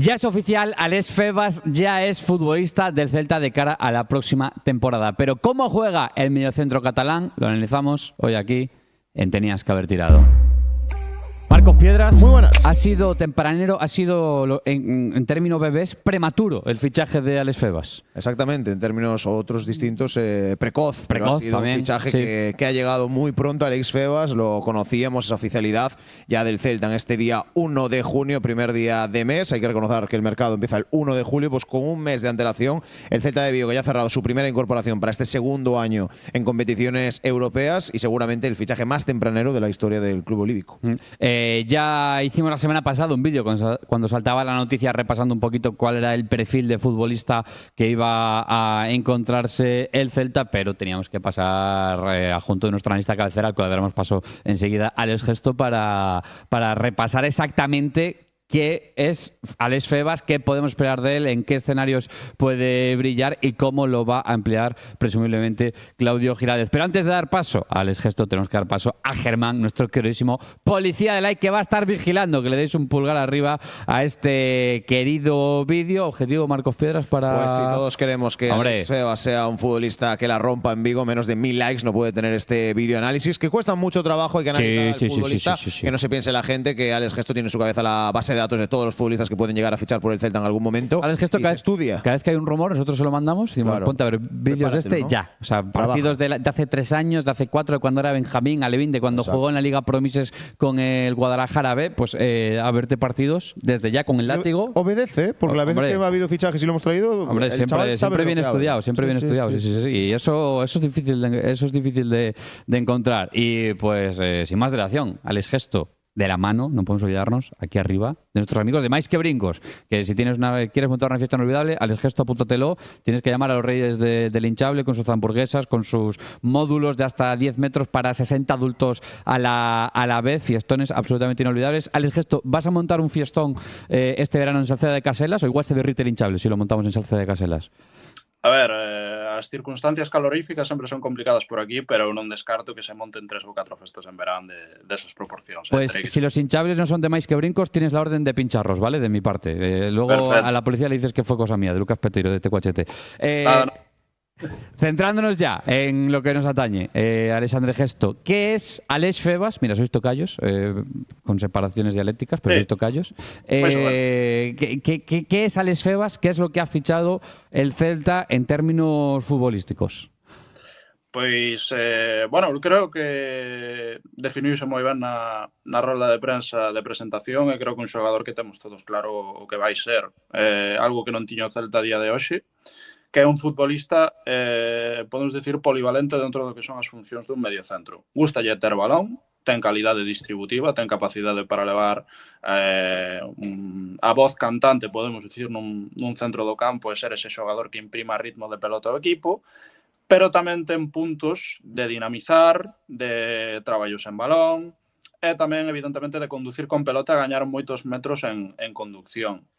Ya es oficial, Alex Febas ya es futbolista del Celta de cara a la próxima temporada. Pero ¿cómo juega el mediocentro catalán? Lo analizamos hoy aquí en Tenías que haber tirado. Marcos Piedras, muy buenas. Ha sido tempranero, ha sido en términos bebés prematuro el fichaje de Alex Febas. Exactamente, en términos otros distintos, precoz. Pero ha sido también, un fichaje sí. que ha llegado muy pronto. Alex Febas, lo conocíamos, esa oficialidad ya del Celta en este día 1 de junio, primer día de mes. Hay que reconocer que el mercado empieza el 1 de julio, pues con un mes de antelación. El Celta de Vigo que ya ha cerrado su primera incorporación para este segundo año en competiciones europeas y seguramente el fichaje más tempranero de la historia del club olívico. Ya hicimos la semana pasada un vídeo cuando saltaba la noticia repasando un poquito cuál era el perfil de futbolista que iba a encontrarse el Celta, pero teníamos que pasar junto de nuestro analista cabecera, al cual le daremos paso enseguida, Alex Gesto, para repasar exactamente qué es Alex Febas, qué podemos esperar de él, en qué escenarios puede brillar y cómo lo va a emplear presumiblemente Claudio Giraldez. Pero antes de dar paso a Alex Gesto, tenemos que dar paso a Germán, nuestro queridísimo policía de like, que va a estar vigilando que le deis un pulgar arriba a este querido vídeo. Objetivo, Marcos Piedras, para… Pues si todos queremos que Alex Febas sea un futbolista que la rompa en Vigo, menos de 1000 likes no puede tener este vídeo análisis, que cuesta mucho trabajo. Hay que analizar al futbolista, que no se piense la gente que Alex Gesto tiene en su cabeza la base de datos de todos los futbolistas que pueden llegar a fichar por el Celta en algún momento. Alex Gesto, se estudia. Cada vez que hay un rumor, nosotros se lo mandamos y claro, ponte a ver vídeos de este, ¿no? Ya. O sea, partidos de hace 3 años, de hace 4, de cuando era Benjamín, Alevín, de cuando jugó en la Liga Promises con el Guadalajara B, pues a verte partidos desde ya con el látigo. Obedece, porque la vez que ha habido fichajes y lo hemos traído, hombre, siempre bien estudiado, siempre bien estudiado. Sí. Y eso es difícil de encontrar. Y pues, sin más dilación, Alex Gesto, de la mano, no podemos olvidarnos, aquí arriba, de nuestros amigos de Mais que Brincos, que si quieres montar una fiesta inolvidable, Alex Gesto, apúntatelo, tienes que llamar a los reyes del hinchable con sus hamburguesas, con sus módulos de hasta 10 metros para 60 adultos a la vez, fiestones absolutamente inolvidables. Alex Gesto, ¿vas a montar un fiestón este verano en Salceda de Caselas o igual se derrite el hinchable si lo montamos en Salceda de Caselas? A ver, as circunstancias caloríficas sempre son complicadas por aquí, pero eu non descarto que se monten 3 ou 4 festas en verán desas proporcións. Pues si los hinchables no son de Mais que Brincos, tienes la orden de pincharros, ¿vale? De mi parte. Luego perfecto. A la policía le dices que fue cosa mía, de Lucas Peteiro, de Tecuachete. No. Centrándonos ya en lo que nos atañe, Alexandre Gesto, ¿qué es Alex Febas? Mira, sois tocayos, con separaciones dialécticas, pero sois tocayos. ¿Qué es Alex Febas? ¿Qué es lo que ha fichado el Celta en términos futbolísticos? Pois, bueno, creo que definiuse moi ben na rolda de prensa de presentación e creo que un xogador que temos todos claro o que vai ser, algo que non tiña o Celta a día de hoxe, que é un futbolista, podemos decir, polivalente dentro do que son as funcións dun mediocentro. Gústalle ter balón, ten calidade distributiva, ten capacidade para levar a voz cantante, podemos dicir, nun centro do campo e ser ese xogador que imprima ritmo de pelota ao equipo, pero tamén ten puntos de dinamizar, de traballos en balón, e tamén, evidentemente, de conducir con pelota a gañar moitos metros en conducción.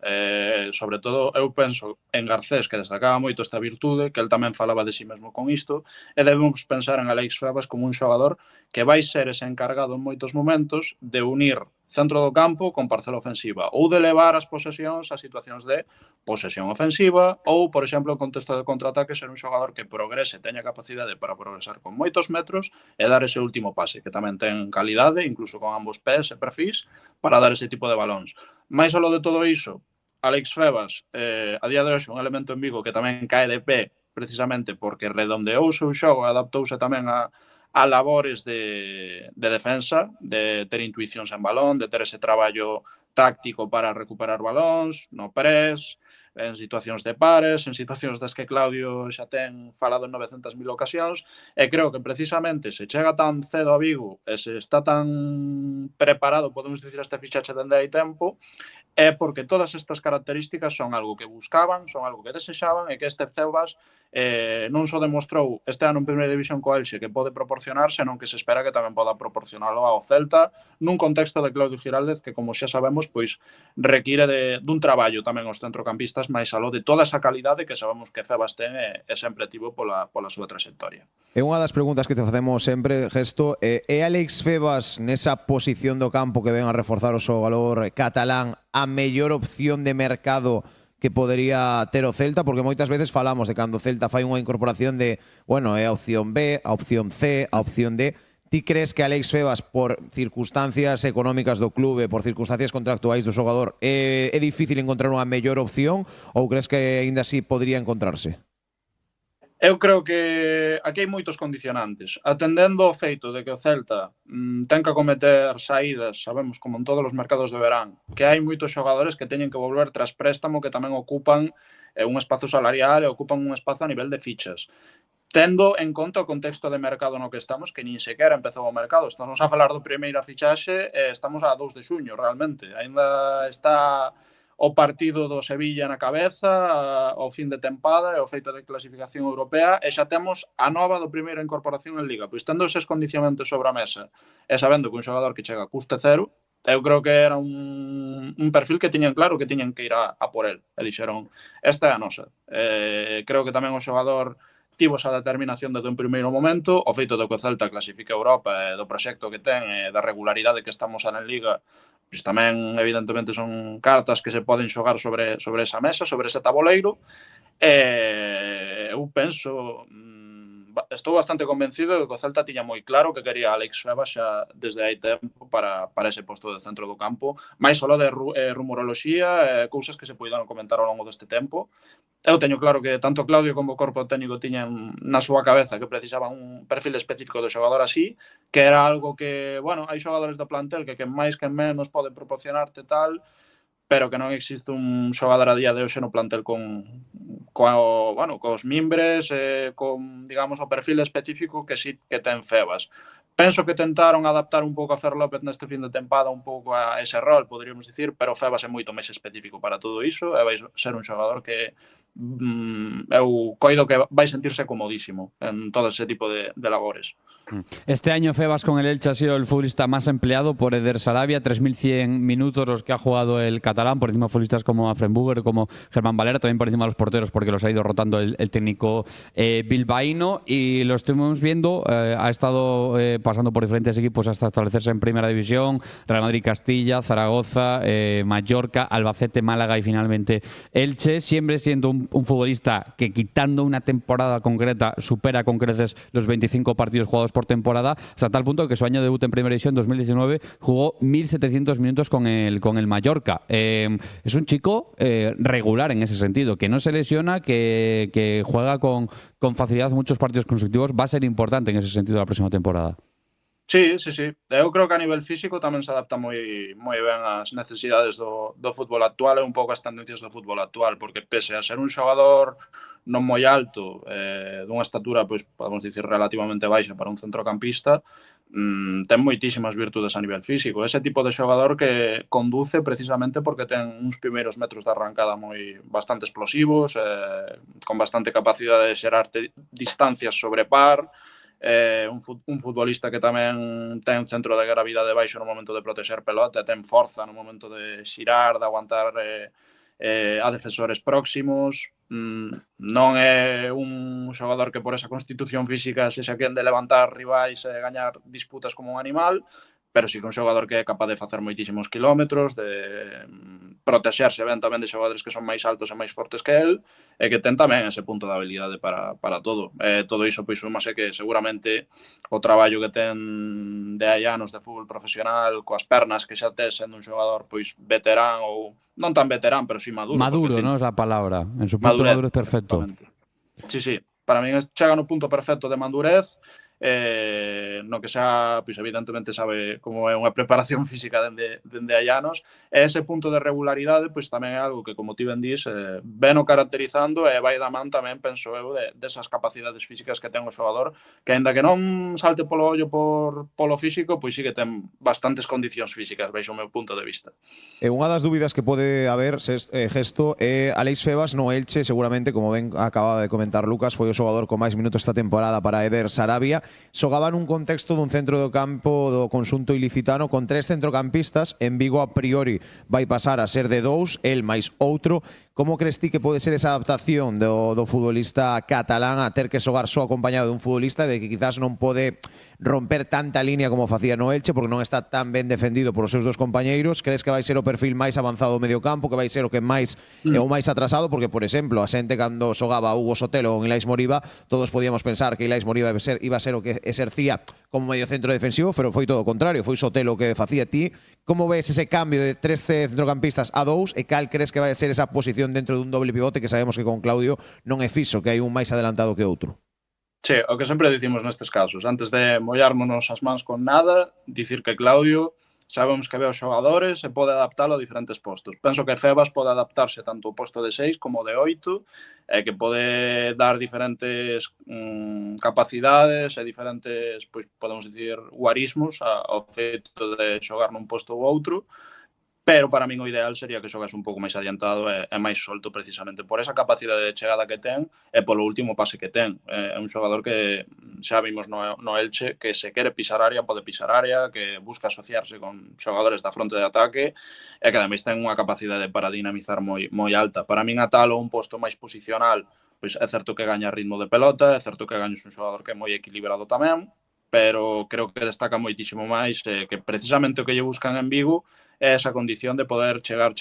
Sobre todo, eu penso en Garcés, que destacaba moito esta virtude, que el tamén falaba de si mesmo con isto, e debemos pensar en Alex Febas como un xogador que vai ser ese encargado en moitos momentos de unir centro do campo con parcela ofensiva, ou de levar as posesións a situacións de posesión ofensiva, ou, por exemplo, en contexto de contraataque, ser un xogador que progrese, teña capacidade para progresar con moitos metros e dar ese último pase, que tamén ten calidade, incluso con ambos pés e perfis, para dar ese tipo de balóns. Mais ao lo de todo iso, Alex Febas, a día de hoxe, un elemento en Vigo que tamén cae de pé, precisamente porque redondeou o seu xogo, adaptouse tamén a labores de defensa, de ter intuicións en balón, de ter ese traballo táctico para recuperar balóns, no press, en situacións de pares, en situacións das que Claudio xa ten falado en 900.000 ocasións, e creo que precisamente se chega tan cedo a Vigo e se está tan preparado, podemos dicir, este fichaxe dende hai tempo, é porque todas estas características son algo que buscaban, son algo que desexaban e que este Febas non só demostrou este ano en Primeira División co Elxe que pode proporcionar, senón que se espera que tamén poda proporcionalo ao Celta nun contexto de Claudio Giraldez que, como xa sabemos, temos, pois require dun traballo tamén os centrocampistas máis aló de toda esa calidade que sabemos que Febas ten e sempre tivo pola súa trayectoria. É unha das preguntas que te facemos sempre, Gesto, é Álex Febas nesa posición do campo que ven a reforzar o xogador catalán a mellor opción de mercado que podería ter o Celta, porque moitas veces falamos de cando o Celta fai unha incorporación de, bueno, é a opción B, a opción C, a opción D. Ti crees que Álex Febas, por circunstancias económicas do clube, por circunstancias contractuais do xogador, é difícil encontrar unha mellor opción ou crees que aínda así podría encontrarse? Eu creo que aquí hai moitos condicionantes. Atendendo ao feito de que o Celta ten que acometer saídas, sabemos, como en todos os mercados de verán, que hai moitos xogadores que teñen que volver tras préstamo que tamén ocupan un espazo salarial e ocupan un espazo a nivel de fichas. Tendo en conta o contexto de mercado no que estamos, que nin sequera empezou o mercado. Estamos a falar do primeira fichaxe e estamos a 2 de xuño, realmente. Ainda está o partido do Sevilla na cabeza, o fin de tempada e o feito de clasificación europea, e xa temos a nova do primeira incorporación en Liga. Pois tendo eses condicionantes sobre a mesa e sabendo que un xogador que chega a custe cero, eu creo que era un perfil que tiñan claro que tiñan que ir a por el. E dixeron, esta é a nosa. Creo que tamén o xogador tivo esa determinación desde un primeiro momento, o feito de que o Celta clasifique a Europa e do proxecto que ten e da regularidade que estamos en Liga, pois tamén evidentemente son cartas que se poden xogar sobre esa mesa, sobre ese taboleiro. Eu penso, estou bastante convencido de que o Celta tiña moi claro que quería Álex Febas xa desde hai tempo para ese posto de centro do campo, máis só de rumoroloxía e cousas que se poidan comentar ao longo deste tempo. Eu teño claro que tanto Claudio como o corpo técnico tiñan na súa cabeza que precisaban un perfil específico do xogador así, que era algo que, bueno, hai xogadores do plantel que máis que menos poden proporcionarte tal, pero que non existe un xogador a día de hoxe no plantel cos mimbres, con, digamos, o perfil específico que sí que ten Febas. Penso que tentaron adaptar un pouco a Fer López neste fin de tempada un pouco a ese rol, poderíamos dicir, pero Febas é moito máis específico para todo iso e vai ser un xogador que eu coido que vai sentirse comodísimo en todo ese tipo de labores. Este año Febas con el Elche ha sido el futbolista más empleado por Eder Sarabia, 3.100 minutos los que ha jugado el catalán, por encima de futbolistas como Afrenburger, como Germán Valera, también por encima de los porteros porque los ha ido rotando el técnico bilbaíno, y lo estuvimos viendo, ha estado pasando por diferentes equipos hasta establecerse en Primera División, Real Madrid, Castilla, Zaragoza, Mallorca, Albacete, Málaga y finalmente Elche, siempre siendo un futbolista que, quitando una temporada concreta, supera con creces los 25 partidos jugados por temporada, hasta tal punto que su año de debut en Primera División, 2019, jugó 1.700 minutos con el Mallorca. Es un chico regular en ese sentido, que no se lesiona, que juega con facilidad muchos partidos consecutivos. Va a ser importante en ese sentido la próxima temporada. Sí. Eu creo que a nivel físico tamén se adapta moi ben ás necesidades do fútbol actual e un pouco ás tendencias do fútbol actual, porque pese a ser un xogador non moi alto, dunha estatura, pois podemos dicir, relativamente baixa para un centrocampista, ten moitísimas virtudes a nivel físico. Ese tipo de xogador que conduce precisamente porque ten uns primeiros metros de arrancada bastante explosivos, con bastante capacidade de xerarte distancias sobre par, un futbolista que tamén ten centro de gravidade baixo no momento de protexer pelota, ten forza no momento de xirar, de aguantar a defensores próximos. Non é un xogador que por esa constitución física sexa quen de levantar rivais e gañar disputas como un animal, pero sí que un xogador que é capaz de facer moitísimos kilómetros, de protexerse ben tamén de xogadores que son máis altos e máis fortes que el, e que ten tamén ese punto de habilidade para todo. Todo iso pois súmase que seguramente o traballo que ten de hai anos de fútbol profesional, coas pernas que xa tes sendo un xogador pois veterán ou non tan veterán, pero sí maduro. Maduro, non é a palabra. En su punto madurez perfecto. Sí. Para min chega no punto perfecto de madurez, no que xa, pois evidentemente sabe como é unha preparación física dende hai anos, e ese punto de regularidade pois tamén é algo que, como ti ben dís, veno caracterizando e vai da man tamén, penso eu, desas capacidades físicas que ten o xogador, que aínda que non salte polo ollo polo físico, pois sí que ten bastantes condicións físicas, baixo o meu punto de vista. Unha das dúbidas que pode haber, Gesto, é Álex Febas no Elche, seguramente, como ben acababa de comentar Lucas, foi o xogador con máis minutos esta temporada para Eder Sarabia. xogaba nun contexto dun centro do campo do conxunto ilicitano con 3 centrocampistas. En Vigo a priori vai pasar a ser de 2, el máis outro. Como crees ti que pode ser esa adaptación do futbolista catalán a ter que xogar só acompañado dun futbolista de que quizás non pode romper tanta línea como facía no Elche porque non está tan ben defendido por os seus dos compañeiros? Crees que vai ser o perfil máis avanzado do medio campo, que vai ser o que máis o máis atrasado? Porque, por exemplo, a xente cando xogaba Hugo Sotelo ou Ilais Moriba, todos podíamos pensar que Ilais Moriba iba a ser o que exercía como medio centro defensivo, pero foi todo o contrario, foi Sotelo o que facía. Ti, como ves ese cambio de 3 centrocampistas a 2 e cal crees que vai ser esa posición dentro dun doble pivote que sabemos que con Claudio non é fixo, que hai un máis adelantado que outro? Sí, o que sempre dicimos nestes casos, antes de mollarnos as mans con nada, dicir que Claudio sabemos que ve os xogadores e pode adaptalo a diferentes postos. Penso que Febas pode adaptarse tanto ao posto de 6 como de 8, e que pode dar diferentes capacidades e diferentes, pois podemos dicir, guarismos ao feito de xogar nun posto ou outro. Pero para min o ideal sería que xogase un pouco máis adiantado e máis solto precisamente por esa capacidade de chegada que ten e polo último pase que ten. É un xogador que xa vimos no Elche que se quere pisar área, pode pisar área, que busca asociarse con xogadores da fronte de ataque e que ademais ten unha capacidade para dinamizar moi alta. Para min atalo un posto máis posicional, pois é certo que gaña ritmo de pelota, é certo que gañas un xogador que é moi equilibrado tamén, pero creo que destaca moitísimo máis que precisamente o que lle buscan en Vigo é esa condición de poder chegar.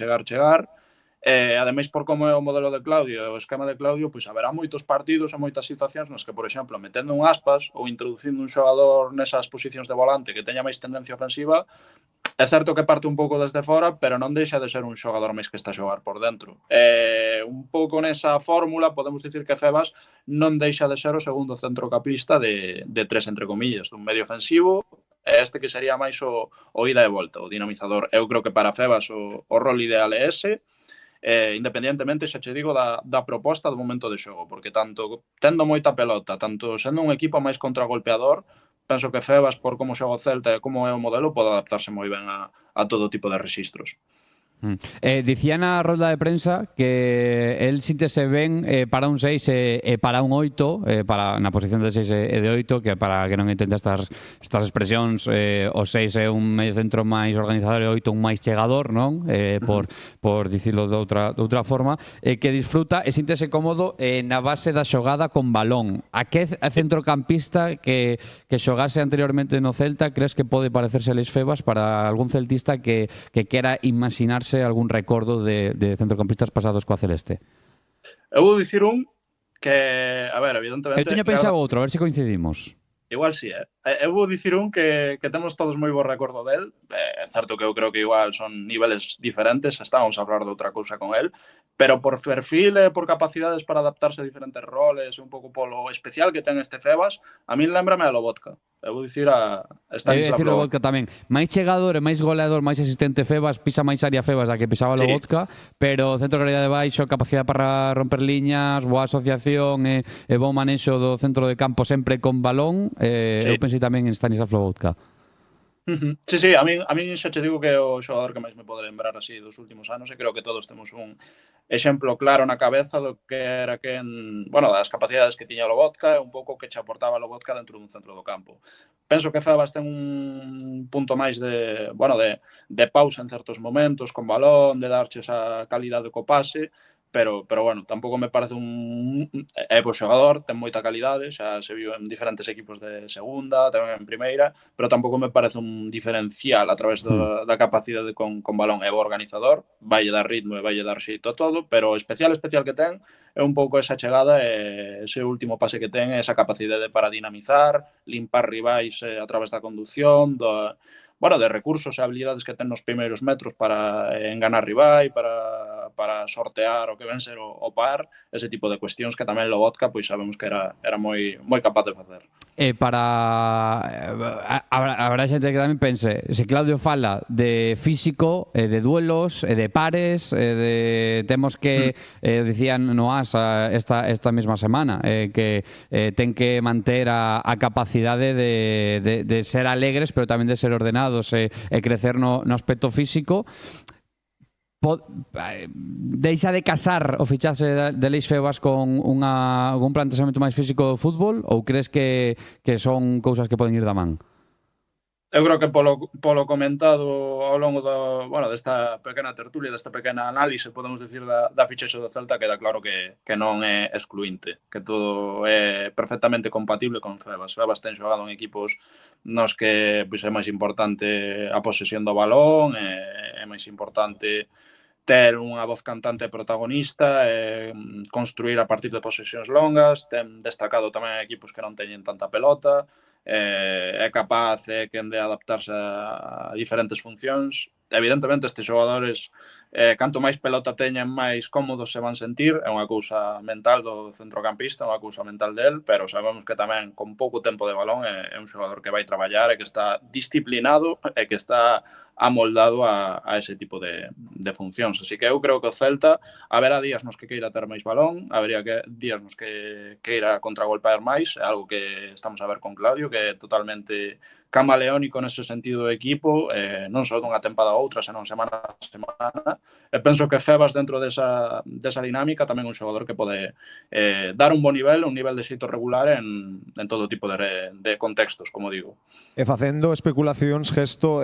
Ademais, por como é o modelo de Claudio e o esquema de Claudio, pois haberá moitos partidos e moitas situacións nos que, por exemplo, metendo un Aspas ou introducindo un xogador nesas posicións de volante que teña máis tendencia ofensiva, é certo que parte un pouco desde fora, pero non deixa de ser un xogador máis que está a xogar por dentro. Un pouco nesa fórmula podemos dicir que Febas non deixa de ser o segundo centrocampista de 3, entre comillas, dun medio ofensivo, este que sería máis o ida e volta, o dinamizador. Eu creo que para Febas o rol ideal é ese, independientemente, xa che digo, da proposta do momento de xogo, porque tanto tendo moita pelota, tanto sendo un equipo máis contragolpeador, penso que Febas, por como xoga o Celta e como é o modelo, pode adaptarse moi ben a todo tipo de rexistros. Dicía na rolda de prensa que el síntese ben para un 6 e para un 8, para na posición de 6 e de 8, que para que non entenda estas expresións, o 6 é un medio centro máis organizador e o 8 un máis chegador, non? Por dicilo de outra forma, que disfruta e síntese cómodo na base da xogada con balón. A que centrocampista que xogase anteriormente no Celta crees que pode parecerse a Alex Febas para algún celtista que quera imaginarse algún recordo de centrocampistas pasados coa Celeste? Eu vou dicir un que, a ver, evidentemente... Eu teño pensado outro, a ver se coincidimos. Igual sí, eu vou dicir un que temos todos moi bo recordo del. É certo que eu creo que igual son niveles diferentes, estábamos a hablar de outra cousa con el, pero por perfil e por capacidades para adaptarse a diferentes roles e un pouco polo especial que ten este Febas, a min lembrame a Lobotka. Eu vou dicir a Stanislav Lobotka tamén. Máis chegador e máis goleador, máis asistente Febas, pisa máis área Febas da que pisaba Lobotka, pero centro de calidade de baixo, capacidade para romper liñas, boa asociación e bon manexo do centro de campo sempre con balón. Eu pensei tamén en Stanislav Lobotka. Sí, a min xa che digo que é o xogador que máis me pode lembrar así dos últimos anos e creo que todos temos un exemplo claro na cabeza do que era das capacidades que tiña Lobotka e un pouco que che aportaba Lobotka dentro dun centro do campo. Penso que Febas ten un punto máis de pausa en certos momentos con balón, de darche esa calidade co pase, pero bueno, tampouco me parece é bo xogador, ten moita calidade, xa se viu en diferentes equipos de segunda, tamén en primeira, pero tampouco me parece un diferencial a través da capacidade con balón. É bo organizador, vaille dar ritmo e vaille dar xeito a todo, pero o especial que ten é un pouco esa chegada e ese último pase que ten, esa capacidade para dinamizar, limpar rivais a través da conducción, de recursos e habilidades que ten nos primeiros metros para enganar rival, para sortear o que ven ser o par, ese tipo de cuestións que tamén Lobotka pois sabemos que era moi capaz de facer. Habrá xente que tamén pense, se Claudio fala de físico, de duelos, de pares, temos que, dicían no AS esta mesma semana, que ten que manter a capacidade de ser alegres, pero tamén de ser ordenados e crecer no aspecto físico. deixa de casar o fichaxe de Aleix Febas con un planteamento máis físico do fútbol, ou crees que son cousas que poden ir da man? Eu creo que polo comentado ao longo desta pequena tertulia, desta pequena análise, podemos decir, da fichaxe do Celta, queda claro que non é excluinte, que todo é perfectamente compatible con Febas. Febas ten xogado en equipos nos que pois, é máis importante a posesión do balón, é máis importante ter unha voz cantante e protagonista, construir a partir de posesións longas, ten destacado tamén equipos que non teñen tanta pelota, é capaz quen de adaptarse a diferentes funcións. Evidentemente, estes xogadores, canto máis pelota teñen, máis cómodos se van sentir. É unha cousa mental do centrocampista, unha cousa mental del, pero sabemos que tamén con pouco tempo de balón é un xogador que vai traballar e que está disciplinado e que está amoldado a ese tipo de funcións. Así que eu creo que o Celta haberá días nos que queira ter máis balón, habería días nos que queira contragolpear máis, é algo que estamos a ver con Claudio, que é totalmente camaleónico nese sentido do equipo, non só dunha tempada a outra, senón semana a semana. E penso que Febas, dentro desa dinámica, tamén é un xogador que pode dar un bon nivel, un nivel de xeito regular en todo tipo de contextos, como digo. E facendo especulacións, Gesto,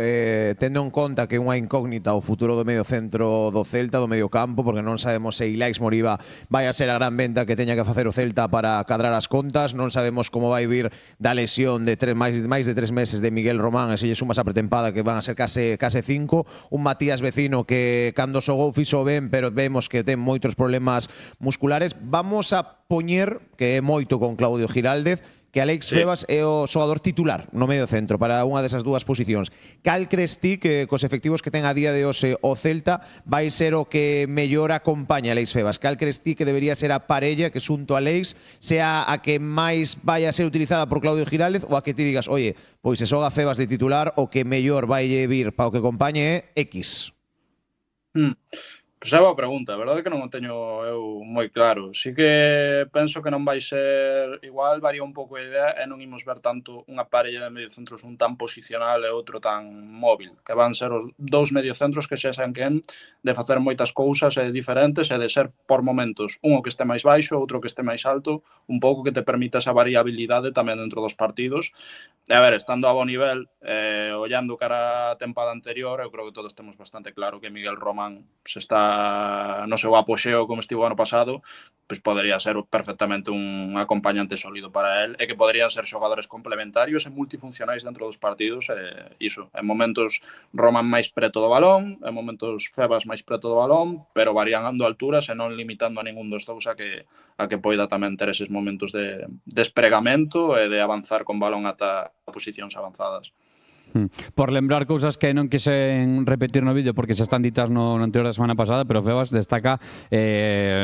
tendo en conta que é unha incógnita o futuro do medio centro do Celta, do medio campo, porque non sabemos se Ilaix Moriba vai a ser a gran venta que teña que facer o Celta para cadrar as contas, non sabemos como vai vir da lesión de máis de 3 meses de Miguel Román, e se lle sumas a pretempada que van a ser case 5, un Matías Vecino que cando xogou fixo ben, pero vemos que ten moitos problemas musculares. Vamos a poñer, que é moito con Claudio Giraldez, que Aleix Febas é o xogador titular no medio centro para unha desas dúas posicións. Cal crees ti que cos efectivos que ten a día de hoxe o Celta vai ser o que mellor acompaña a Aleix Febas? Cal crees ti que debería ser a parella que xunto a Aleix sea a que máis vai a ser utilizada por Claudio Giraldez, ou a que ti digas, oye, pois se xoga Febas de titular, o que mellor vai vir para o que acompañe é X? Pois é boa pregunta, a verdade é que non o teño eu moi claro. Si que penso que non vai ser igual, varía un pouco a idea e non imos ver tanto unha parella de mediocentros, un tan posicional e outro tan móvil, que van ser os dous mediocentros que xa saben quen de facer moitas cousas diferentes e de ser por momentos un que este máis baixo, outro que este máis alto, un pouco que te permita esa variabilidade tamén dentro dos partidos. E a ver, estando a bo nivel, ollando cara a tempada anterior, eu creo que todos temos bastante claro que Miguel Román se está no seu apoxeo como estivo ano pasado, pois podería ser perfectamente un acompañante sólido para el, e que poderían ser xogadores complementarios e multifuncionais dentro dos partidos, iso, en momentos Román máis preto do balón, en momentos Febas máis preto do balón, pero variando alturas e non limitando a ningún dos dous a que poida tamén ter eses momentos de despregamento e de avanzar con balón ata posicións avanzadas. Por lembrar cousas que non quixen repetir no vídeo porque xa están ditas no anterior da semana pasada, pero Febas destaca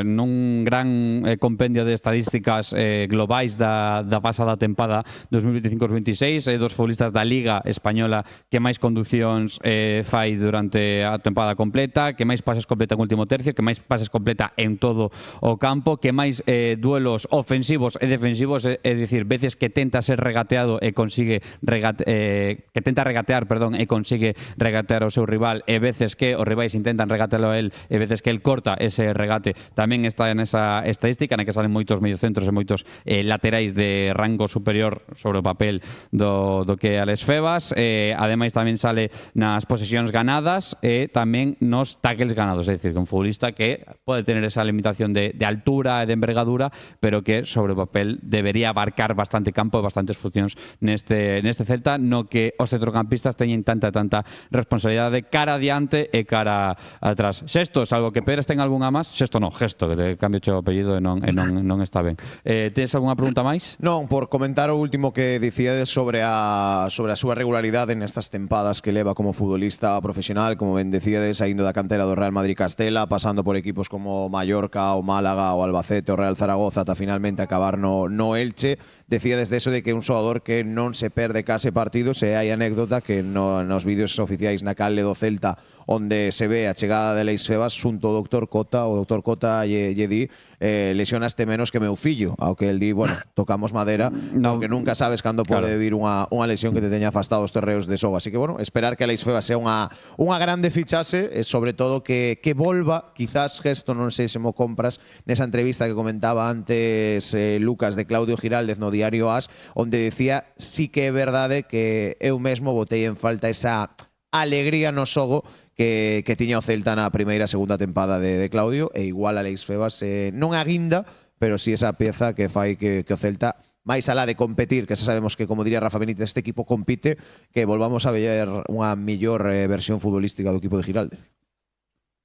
nun gran compendio de estadísticas globais da pasada tempada 2025-26, dos futbolistas da Liga Española que máis conducións fai durante a tempada completa, que máis pases completa en último tercio, que máis pases completa en todo o campo, que máis duelos ofensivos e defensivos, é dicir, veces que tenta ser regateado e consigue regatear, e consigue regatear ao seu rival, e veces que os rivais intentan regatearlo a él, e veces que él corta ese regate. Tamén está en esa estadística na que salen moitos mediocentros e moitos laterais de rango superior sobre o papel do que Aleix Febas. Ademais tamén sale nas posesións ganadas e tamén nos tackles ganados, é dicir, que un futbolista que pode tener esa limitación de altura e de envergadura, pero que sobre o papel debería abarcar bastante campo e bastantes funcións neste Celta, no que os centrocampistas teñen tanta responsabilidade cara adiante e cara atrás. Sexto, salvo que Pérez ten algunha máis, Sexto non, Gesto, que te cambio o apellido e non está ben. Tens algunha pregunta máis? Non, por comentar o último que dicíades sobre a súa regularidade nestas tempadas que leva como futbolista profesional, como ben decíades, saindo da cantera do Real Madrid Castela, pasando por equipos como Mallorca, o Málaga, o Albacete, o Real Zaragoza, ata finalmente acabar no Elche. Decíades de eso de que un xogador que non se perde case partidos, e hai anécdotas anécdota que nos vídeos oficiais na canle do Celta onde se ve a chegada de Alex Febas xunto ao Dr. Cota, o Dr. Cota lle di lesionaste menos que meu fillo, ao que el di, bueno, tocamos madera, porque nunca sabes cando pode vir unha lesión que te teña afastado os terreos de xogo. Así que, bueno, esperar que Alex Febas sea unha grande fichase, e sobre todo que volva, quizás Gesto, non sei se mo compras, nesa entrevista que comentaba antes Lucas de Claudio Giraldez no diario AS, onde decía sí que é verdade que eu mesmo botei en falta esa alegría no xogo que tiña o Celta na primeira e segunda tempada de Claudio, e igual Alex Febas non a guinda, pero sí esa pieza que fai que o Celta, máis alá de competir, que xa sabemos que, como diría Rafa Benítez, este equipo compite, que volvamos a ver unha millor versión futbolística do equipo de Giraldez.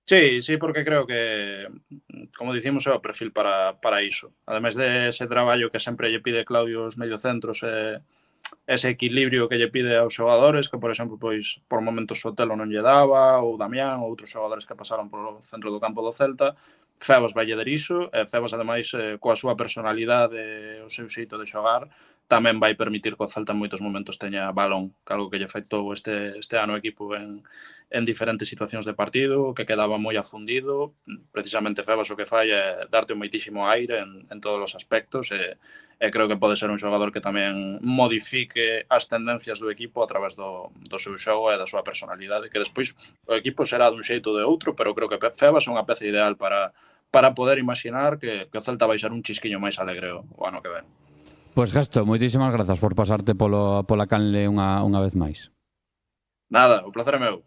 Sí, porque creo que, como dicimos, é o perfil para iso. Ademais de ese traballo que sempre lle pide Claudio os mediocentros, ese equilibrio que lle pide aos xogadores, que, por exemplo, pois por momentos Sotelo non lle daba, ou Damián, ou outros xogadores que pasaron polo centro do campo do Celta. Febas vai ller iso, e Febas, ademais, coa súa personalidade e o seu xeito de xogar, tamén vai permitir que o Celta en moitos momentos teña balón, que algo que lle afectou este ano o equipo en diferentes situacións de partido, que quedaba moi afundido. Precisamente Febas o que fai é darte un moitísimo aire en todos os aspectos, e creo que pode ser un xogador que tamén modifique as tendencias do equipo a través do seu xogo e da súa personalidade, que despois o equipo será dun xeito ou de outro, pero creo que Febas é unha peza ideal para poder imaginar que o Celta vai ser un chisquiño máis alegre o ano que ven. Pois Gesto, moitísimas grazas por pasarte pola canle unha vez máis. Nada, o placer é meu.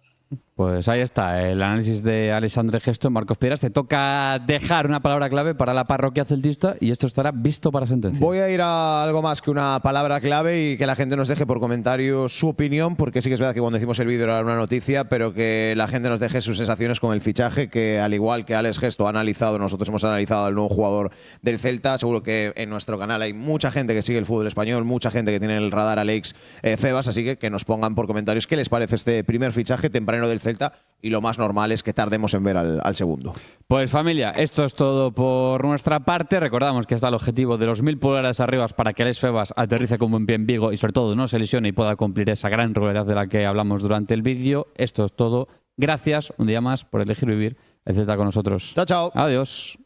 Pues ahí está, el análisis de Alexandre Gesto. Marcos Piedras, te toca dejar una palabra clave para la parroquia celtista y esto estará visto para sentencia. Voy a ir a algo más que una palabra clave y que la gente nos deje por comentarios su opinión, porque sí que es verdad que cuando decimos el vídeo era una noticia, pero que la gente nos deje sus sensaciones con el fichaje, que al igual que Alex Gesto ha analizado, nosotros hemos analizado al nuevo jugador del Celta. Seguro que en nuestro canal hay mucha gente que sigue el fútbol español, mucha gente que tiene en el radar a Alex Febas, así que nos pongan por comentarios qué les parece este primer fichaje tempranero del Celta, y lo más normal es que tardemos en ver al segundo. Pues familia, esto es todo por nuestra parte. Recordamos que está el objetivo de los 1000 pulgares arriba para que Alex Febas aterrice como un pie en Vigo y sobre todo no se lesione y pueda cumplir esa gran regularidad de la que hablamos durante el vídeo. Esto es todo. Gracias un día más por elegir vivir el Celta con nosotros. Chao, chao. Adiós.